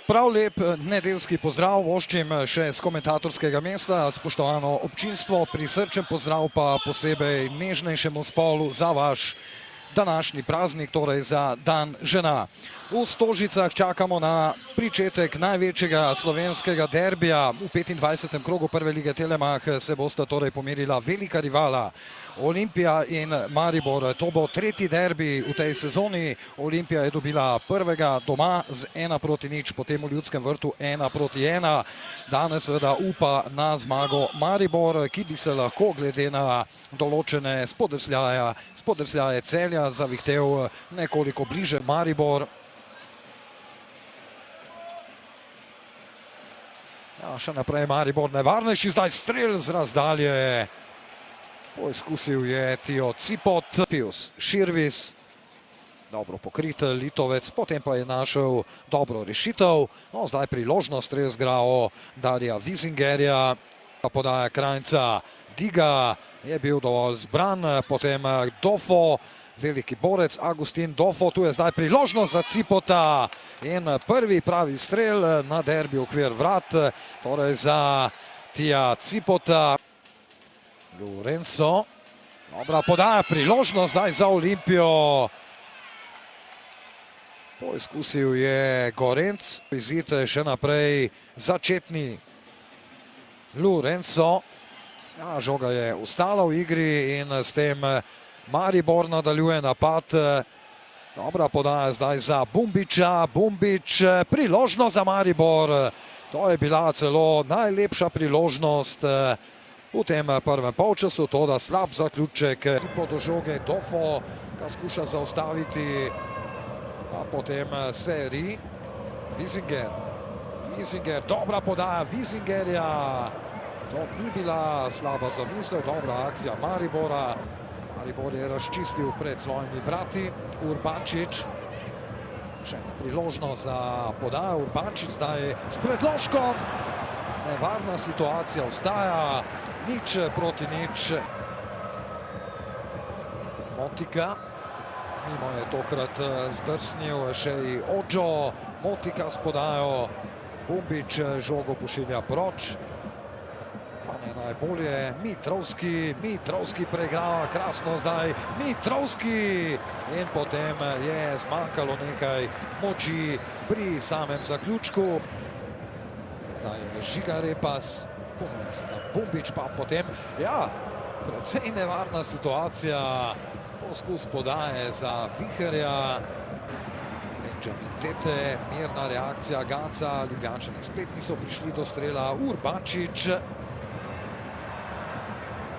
Prav lep nedeljski pozdrav voščim še z komentatorskega mesta. Spoštovano občinstvo, prisrčen pozdrav pa posebej nežnejšemu spolu za vaš današnji praznik, torej za dan žena. V Stožicah čakamo na pričetek največjega slovenskega derbija. V 25. krogu prve lige Telemach se bosta torej pomerila velika rivala Olimpija in Maribor. To bo tretji derbi v tej sezoni. Olimpija je dobila prvega doma z 1:0, potem v Ljudskem vrtu 1:1. Danes seveda upa na zmago Maribor, ki bi se lahko glede na določene spodrsljaje Celja zavihtel nekoliko bliže. Maribor. Ja, še naprej Maribor nevarnejši, zdaj strel z razdalje. Poizkusil je Tio Cipot, Pius Širvis, dobro pokrit Litovec, potem pa je našel dobro rešitev. No, zdaj priložnost strel z glavo Darija Vizingerja, podaja Krajnca Diga, je bil dovolj zbran, potem Dofo, veliki borec Agustin Dofo, tu je zdaj priložnost za Cipota in prvi pravi strel na derbi okvir vrat, torej za Tija Cipota. Lorenzo, dobra podaja, priložnost zdaj za Olimpijo. Poizkusil je Gorenc, izid še naprej začetni Lorenzo. Ja, žoga je ostala v igri in s tem Maribor nadaljuje napad. Dobra podaja zdaj za Bumbiča. Bumbič, priložnost za Maribor. To je bila celo najlepša priložnost v tem prvem polčasu, to da slab zaključek. Po do žoge Dofo, ga skuša zaustaviti, a potem Seri. Vizinger. Vizinger, dobra podaja Vizingerja. To ni bila slaba zamisel, dobra akcija Maribora. Maribor je razčistil pred svojimi vrati. Urbančič. Še ena priložnost za podajo. Urbančič zdaj s predložkom. Nevarna situacija ostaja. Nič proti nič. Motika. Mimo je tokrat zdrsnil še i Ođo. Motika s podajo. Bumbič žogo pošilja proč. Pa ne najbolje. Mitrovski. Mitrovski preigrava krasno zdaj. Mitrovski. In potem je zmanjkalo nekaj moči pri samem zaključku. Zdaj je Žiga Repas. Ponuja se tam Bumbič, pa potem, ja, precej nevarna situacija. Poskus podaje za Viherja. Benjamin Tete, mirna reakcija Ganca. Ljubljančani spet niso prišli do strela. Urbančič.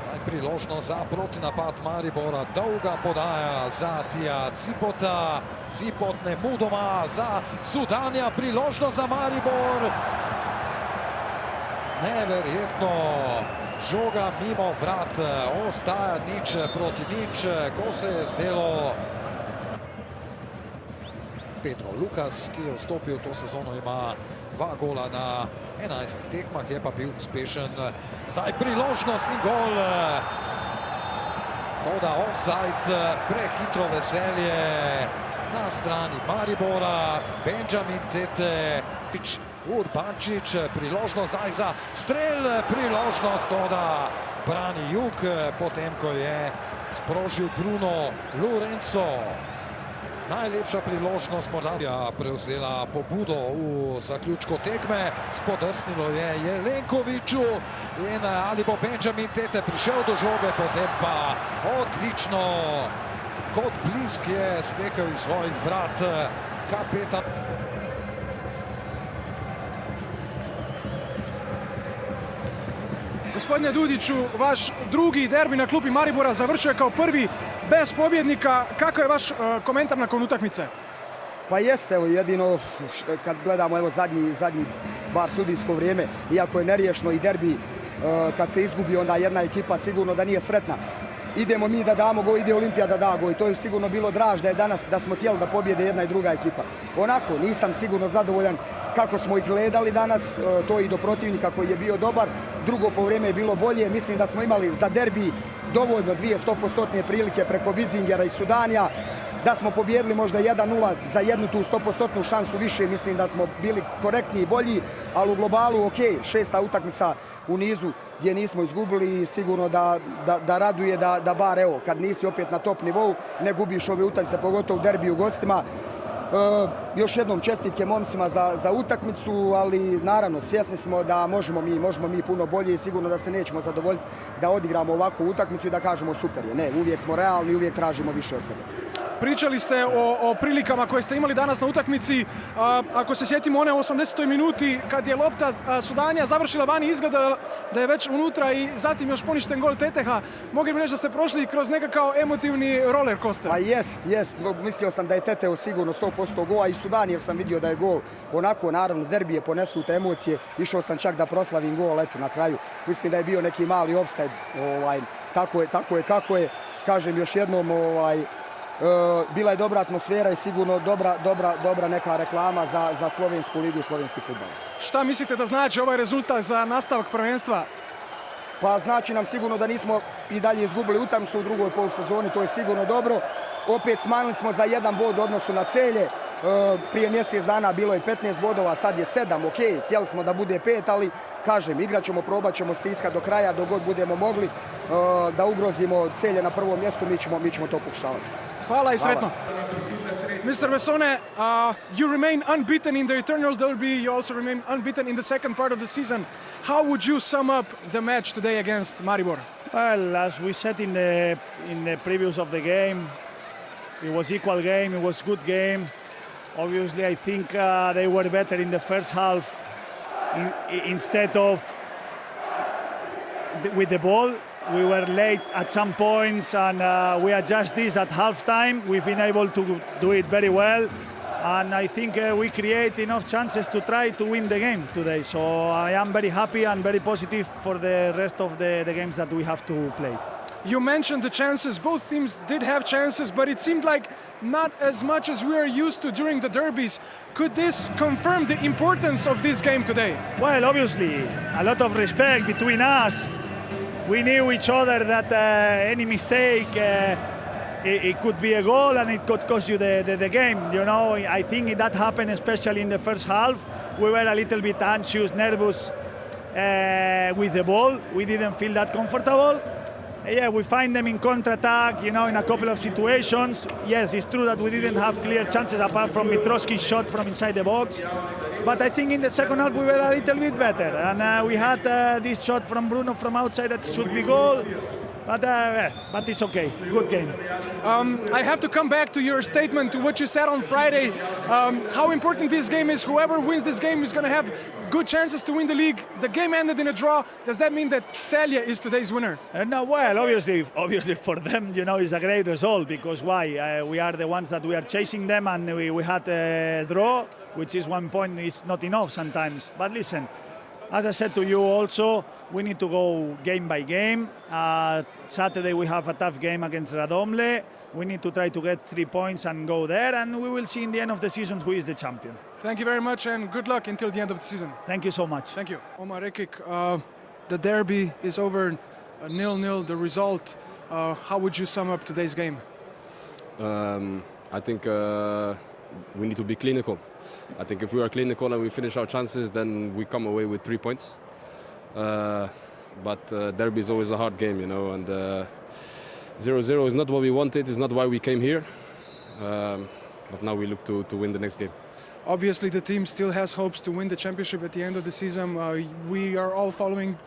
Zdaj priložnost za protinapad Maribora. Dolga podaja za Tija Cipota. Cipot nemudoma za Sudanja. Priložnost za Maribor. Neverjetno, žoga mimo vrat, ostaja nič proti nič, ko se je zdelo. Pedro Lukas, ki je vstopil to sezono, ima 2 gola na 11 tekmah, je pa bil uspešen. Zdaj priložnost in gol. Toda offside, prehitro veselje na strani Maribora. Benjamin Tete, Urbančič, priložnost zdaj za strel, priložnost, toda brani Jug, potem ko je sprožil Bruno Lorenzo. Najlepša priložnost morda prevzela pobudo v zaključku tekme, spodrsnilo je Jelenkoviču in ali bo Benjamin Tete prišel do žoge, potem pa odlično, kot blisk je stekel iz svojih vrat kapetan. Gospodine Dudiću, vaš drugi derbi na klupi Maribora završio je kao prvi bez pobjednika. Kako je vaš komentar nakon utakmice? Pa jeste, evo jedino kad gledamo evo zadnji bar studijsko vrijeme, iako je neriješno i derbi kad se izgubi, onda jedna ekipa sigurno da nije sretna. Idemo mi da damo gol, ide Olimpija da da gol i to je sigurno bilo draž da je danas, da smo htjeli da pobjede jedna i druga ekipa. Onako, nisam sigurno zadovoljan kako smo izgledali danas, to i do protivnika koji je bio dobar. Drugo povrijeme je bilo bolje, mislim da smo imali za derbi dovoljno 200% prilike preko Vizingera i Sudanja. Da smo pobjedili možda 1-0 za jednu tu 100% šansu više, mislim da smo bili korektniji i bolji, ali u globalu ok, 6. utakmica u nizu gdje nismo izgubili i sigurno da raduje da bar evo, kad nisi opet na top nivou, ne gubiš ove utakmice, pogotovo derbi u gostima. Još jednom čestitke momcima za utakmicu, ali naravno svjesni smo da možemo mi puno bolje i sigurno da se nećemo zadovoljiti da odigramo ovakvu utakmicu i da kažemo super je. Ne, uvijek smo realni i uvijek tražimo više od sebe. Pričali ste o prilikama koje ste imali danas na utakmici. Ako se sjetimo one u 80. minuti kad je lopta Sudanija završila vani, izgleda da je već unutra i zatim još poništen gol Teteha. Mogli bi reći da ste prošli kroz nekakav emotivni roller coaster. Pa jest. Mislio sam da je Teteo sigurno 100% gol, a i Sudanijev sam vidio da je gol. Onako, naravno, derbije ponesu te emocije. Išao sam čak da proslavim gol, eto, na kraju. Mislim da je bio neki mali offside. Tako je kako je. Kažem još jednom, bila je dobra atmosfera i sigurno dobra neka reklama za Slovensku ligu i slovenski fudbal. Šta mislite da znači ovaj rezultat za nastavak prvenstva? Pa znači nam sigurno da nismo i dalje izgubili utakmicu u drugoj polusezoni, to je sigurno dobro. Opet smanjili smo za 1 bod u odnosu na Celje. Prije mjesec dana bilo je 15 bodova, sad je 7, ok, htjeli smo da bude 5, ali kažem, igrat ćemo, probat ćemo stiskati do kraja, dok god budemo mogli da ugrozimo Celje na prvom mjestu, mi ćemo to pokušavati. Hvala i sretno. Mr. Bessone, you remain unbeaten in the Eternal Derby. You also remain unbeaten in the second part of the season. How would you sum up the match today against Maribor? Well, as we said in the previews of the game, it was equal game. It was good game. Obviously, I think they were better in the first half instead of with the ball. We were late at some points and we adjust this at halftime. We've been able to do it very well. And I think we create enough chances to try to win the game today. So I am very happy and very positive for the rest of the games that we have to play. You mentioned the chances. Both teams did have chances, but it seemed like not as much as we are used to during the derbies. Could this confirm the importance of this game today? Well, obviously, a lot of respect between us. We knew each other that any mistake, it could be a goal and it could cost you the game. You know, I think that happened especially in the first half. We were a little bit anxious, nervous with the ball. We didn't feel that comfortable. Yeah, we find them in counter-attack, you know, in a couple of situations. Yes, it's true that we didn't have clear chances apart from Mitroski's shot from inside the box. But I think in the second half we were a little bit better. And we had this shot from Bruno from outside that should be goal. But it's okay. Good game. I have to come back to your statement, to what you said on Friday. How important this game is. Whoever wins this game is going to have good chances to win the league. The game ended in a draw. Does that mean that Celje is today's winner? No, well, obviously for them, you know, it's a great result because why? We are the ones that we are chasing them, and we had a draw, which is 1 point. It's not enough sometimes. But listen, as I said to you also, we need to go game by game. Saturday we have a tough game against Radomle. We need to try to get 3 points and go there, and we will see in the end of the season who is the champion. Thank you very much and good luck until the end of the season. Thank you so much. Thank you. Omar Rekik, the derby is over, 0-0 the result. How would you sum up today's game? I think we need to be clinical. I think if we are clinical and we finish our chances, then we come away with 3 points. But derby is always a hard game, you know, and 0-0 is not what we wanted, it's not why we came here. But now we look to win the next game. Obviously, the team still has hopes to win the championship at the end of the season. We are all following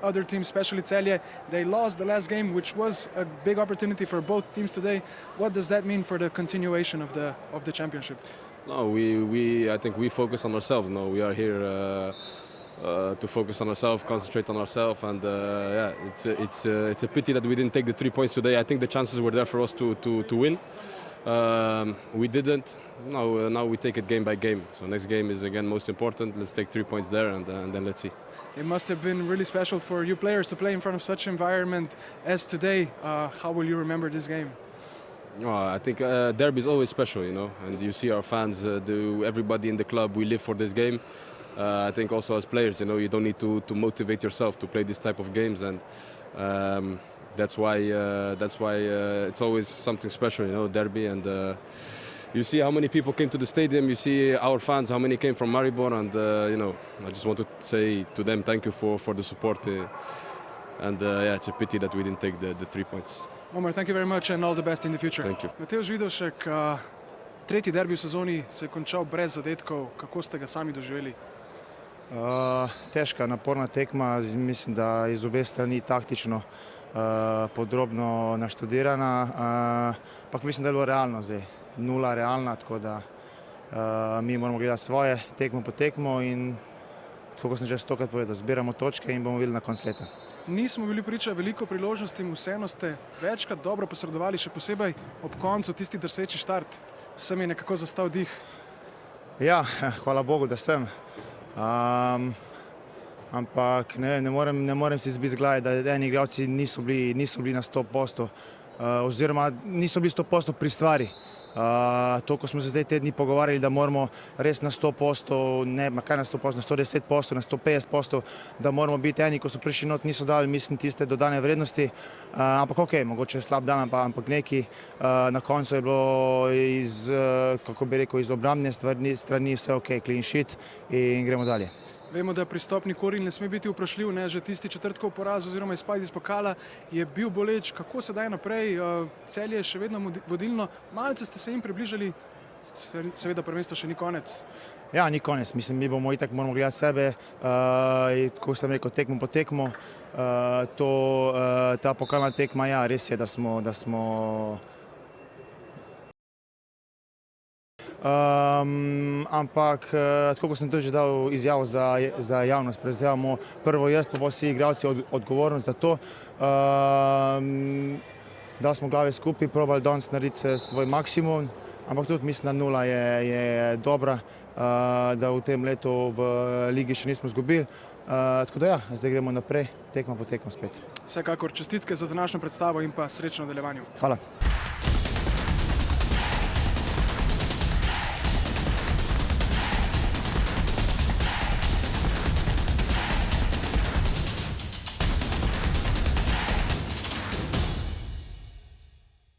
other teams, especially Celje. They lost the last game, which was a big opportunity for both teams today. What does that mean for the continuation of the championship? No, I think we focus on ourselves. No, we are here to focus on ourselves, concentrate on ourselves, and yeah, it's a pity that we didn't take the 3 points today. I think the chances were there for us to win. We didn't. Now we take it game by game. So next game is again most important. Let's take 3 points there, and then let's see. It must have been really special for you players to play in front of such an environment as today. How will you remember this game? I think derby is always special, you know, and you see our fans, everybody in the club, we live for this game. I think also as players, you know, you don't need to motivate yourself to play this type of games, and that's why it's always something special, you know, derby. And you see how many people came to the stadium. You see our fans, how many came from Maribor, and you know, I just want to say to them thank you for the support. And yeah, it's a pity that we didn't take the 3 points. Omar, thank you very much and all the best in the future. Thank you. Matevž Vidovšek, tretji derbi v sezoni se je končal brez zadetkov. Kako ste ga sami doživeli? Težka, naporna tekma, mislim, da iz obeh strani taktično podrobno naštudirana, ampak mislim, da je bilo realno zdaj. 0 realna, tako da mi moramo gledati svoje tekmo po tekmo in tako kot sem že 100krat povedal, zbiramo točke in bomo videli na koncu leta. Nismo bili priča veliko priložnostim, vseeno ste večkrat dobro posredovali, še posebej ob koncu tisti drseči štart. Vsem je nekako zastal dih. Ja, hvala Bogu, da sem. Ampak ne morem si zbiti z glave, da eni igralci niso bili na 100%, oziroma niso bili 100% pri stvari. To, ko smo se zdaj te dni pogovarjali, da moramo res na 100%, ne, kaj na 100%, na 110%, na 150%, da moramo biti eni, ko so prišli not, niso dali, mislim, tiste dodane vrednosti. Ampak ok, mogoče je slab dan, ampak neki. Na koncu je bilo iz, kako bi rekel, iz obrambne strani vse ok, clean sheet in gremo dalje. Vemo, da pristopni koril ne sme biti vprašljiv, ne, že tisti četrtkov poraz oziroma izpad iz pokala je bil boleč. Kako se daj naprej? Celje je še vedno vodilno. Malce ste se jim približali, seveda prvenstvo še ni konec. Ja, ni konec. Mislim, mi bomo itak moramo gledati sebe, kot sem rekel, tekmo po tekmo. Ta pokalna tekma, ja, res je, da smo ampak tako kot sem to že dal izjavo za javnost, prevzemamo prvo jaz, pa vsi igralci odgovornost za to, da smo glave skupaj, probali danes narediti svoj maksimum, ampak tudi mislim, da 0 je dobra, da v tem letu v ligi še nismo izgubili. Tako da ja, zdaj gremo naprej, tekmo po tekmo spet. Vsekakor čestitke za današnjo predstavo in pa srečno v nadaljevanju. Hvala.